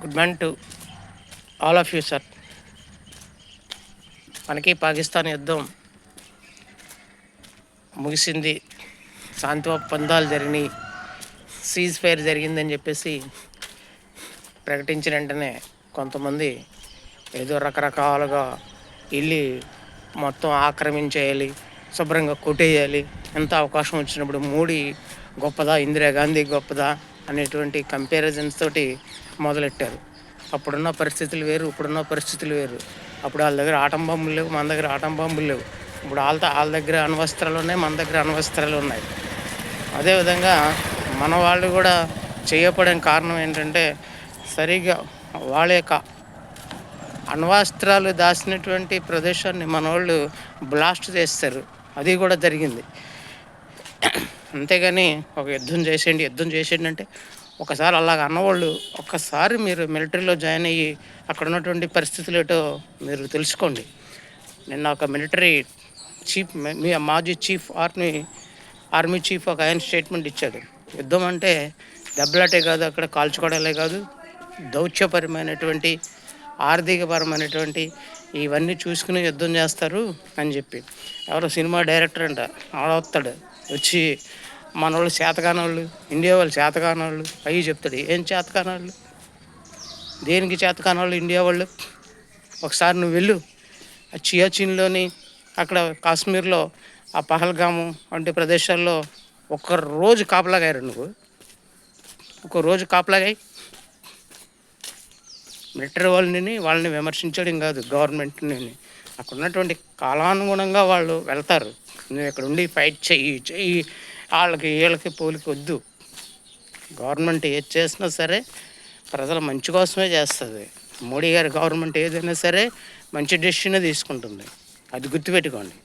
Good morning to all of you sir. మనకి పాకిస్తాన్ యుద్ధం ముగిసింది, శాంతి ఒప్పందాలు జరిగినాయి, సీజ్ ఫైర్ జరిగిందని చెప్పేసి ప్రకటించిన వెంటనే కొంతమంది ఏదో రకరకాలుగా వెళ్ళి మొత్తం ఆక్రమించేయాలి, శుభ్రంగా కొట్టేయాలి, ఎంత అవకాశం వచ్చినప్పుడు మోడీ గొప్పదా, ఇందిరాగాంధీ గొప్పదా అనేటువంటి కంపారిజన్స్ తోటి మొదలెట్టారు. అప్పుడున్న పరిస్థితులు వేరు, ఇప్పుడున్న పరిస్థితులు వేరు. అప్పుడు వాళ్ళ దగ్గర ఆటం బాంబులు లేవు, మన దగ్గర ఆటం బాంబులు లేవు. ఇప్పుడు వాళ్ళ దగ్గర అణ్వస్త్రాలు ఉన్నాయి, మన దగ్గర అణ్వస్త్రాలు ఉన్నాయి. అదేవిధంగా మన వాళ్ళు కూడా చేయకపోవడానికి కారణం ఏంటంటే సరిగా వాళ్ళ యొక్క అణ్వస్త్రాలు దాచినటువంటి ప్రదేశాన్ని మన వాళ్ళు బ్లాస్ట్ చేస్తారు. అది కూడా జరిగింది. అంతేగాని ఒక యుద్ధం చేసేయండి అంటే ఒకసారి అలాగ అన్నవాళ్ళు ఒక్కసారి మీరు మిలిటరీలో జాయిన్ అయ్యి అక్కడ ఉన్నటువంటి పరిస్థితులు ఏటో మీరు తెలుసుకోండి. నిన్న ఒక మిలిటరీ చీఫ్, మాజీ చీఫ్ ఆర్మీ చీఫ్ ఒక ఆయన స్టేట్మెంట్ ఇచ్చాడు. యుద్ధం అంటే దెబ్బలాటే కాదు, అక్కడ కాల్చుకోవడాలే కాదు, దౌత్యపరమైనటువంటి ఆర్థికపరమైనటువంటి ఇవన్నీ చూసుకుని యుద్ధం చేస్తారు అని చెప్పి. ఎవరో సినిమా డైరెక్టర్ అంట ఆడొస్తాడు వచ్చి మన వాళ్ళు చేతకానోళ్ళు, ఇండియా వాళ్ళు చేతకానోళ్ళు అవి చెప్తాడు. ఏం చేతకానోళ్ళు, దేనికి చేతకానోళ్ళు ఇండియా వాళ్ళు? ఒకసారి నువ్వు వెళ్ళు ఆ సియాచిన్లోని అక్కడ కాశ్మీర్లో ఆ పహల్గాము వంటి ప్రదేశాల్లో ఒక్కరోజు కాపలాగారు. నువ్వు ఒక్కరోజు కాపలాగాయి. మిలిటరీ వాళ్ళని విమర్శించడం కాదు, గవర్నమెంట్ని. అక్కడ ఉన్నటువంటి కాలానుగుణంగా వాళ్ళు వెళ్తారు. నువ్వు ఇక్కడ ఉండి ఫైట్ చెయ్యి వీళ్ళకి పోలికి వద్దు. గవర్నమెంట్ ఏది చేసినా సరే ప్రజల మంచి కోసమే చేస్తుంది. మోడీ గారి గవర్నమెంట్ ఏదైనా సరే మంచి డెసిషనే తీసుకుంటుంది. అది గుర్తుపెట్టుకోండి.